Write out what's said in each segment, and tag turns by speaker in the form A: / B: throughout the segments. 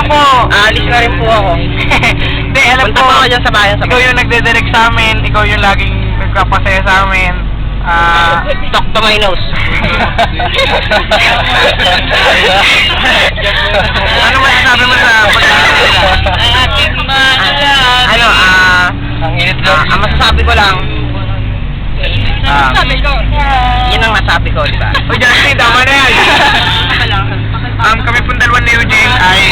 A: po.
B: Aalis na rin po ako.
A: Hindi, alam
B: Punta
A: ko.
B: pa ako dyan sa bayan.
A: Ikaw yung nagdedirect sa amin. Ikaw yung laging nagpapasaya sa amin.
B: Talk to my nose.
A: Ano masasabi mo sa
B: Ano,
A: ang init lang.
B: ang masasabi ko lang, yun ang nasabi ko, di ba?
A: O Justin, tama na yan. Kami pong dalawa ni Eugene ay...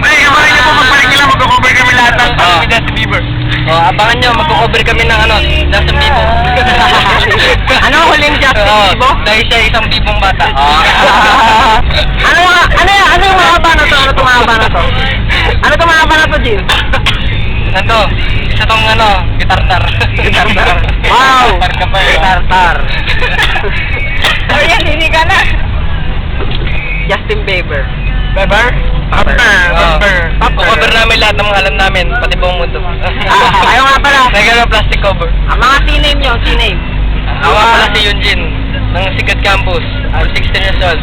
A: Ay, abangan niyo po magbalik nila. Magko-cover kami lahat ng ni Justin Bieber.
B: Abangan nyo, magko-cover kami ng Justin Bieber. Ano huling Justin Bieber? Dahil siya isang bibong bata. Ano yung mahaba na to? Ano itong mahaba na to? Ano itong mahaba na to, Jim? Nando, isa tong gitar-tar. Gitar-tar. Wow! Gitar-tar. Ayan, hindi ka na. Justin Bieber.
A: Bieber? Bieber.
B: Cover namin lahat ng mga alam namin, pati buong mundo. Ayaw nga pala. Nagano plastic cover. Ang mga C-name nyo, C-name. Ako nga pala si Eugene, ng Sigat Campus. I'm 16 years old.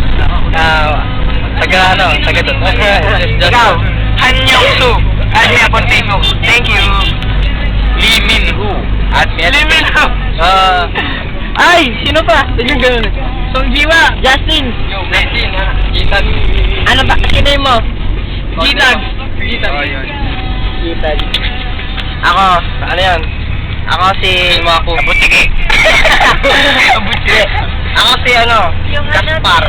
B: Taga doon.
A: Ikaw? Han Yong-soo. At Mia Pontigo. Thank you. Lee Min-ho. At Lee Min-ho.
B: Ay! Sino pa? Sino ganun?
A: Song Jiwa.
B: Justin.
A: Justin.
B: Gitag. Ano ba? Sino mo?
A: Gitag.
B: Oh, yun. Gitag. Ako, ano yan? Ako si...
A: Abutike. Abutike.
B: Ako si Gaspar.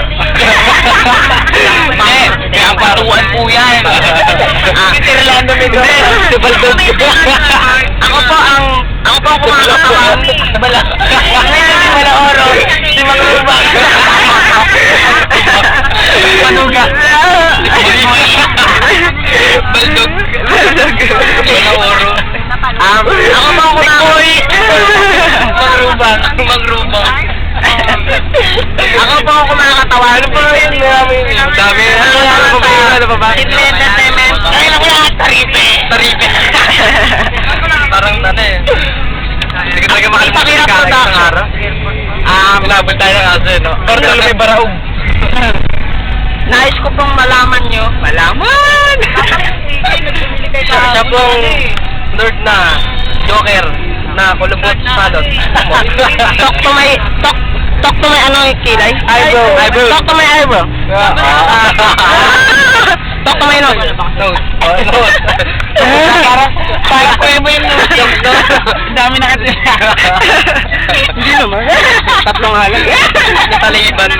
A: Kaya patuan po yan.
B: Si Rolando Mendoza. Si Baldog. Ako po ang kumakatawan. Si Malaoro. Si Mangrubang.
A: Panuga.
B: Baldog. Malaoro. Ako po ang kumakatawan. Mangrubang. Ako po ang kumakatawa. Ano po yun? Dami. Ano pa ba? Sidney Entertainment. Ay, lang yan. Taripe. Parang hindi ko talaga makalimutan ka isang araw. Labot tayo ng aso, no?
A: Tortol may baraog.
B: Nais ko pong malaman nyo. Malaman! Siya pong nerd na Joker na kulubot salot. Talk to my kilay? Eyebrow. Talk to my eyebrow. Talk to my nose. Nose. Parang mo yung nose.
A: Dami na kasi.
B: Hindi naman. Tatlong halang. Nataliban.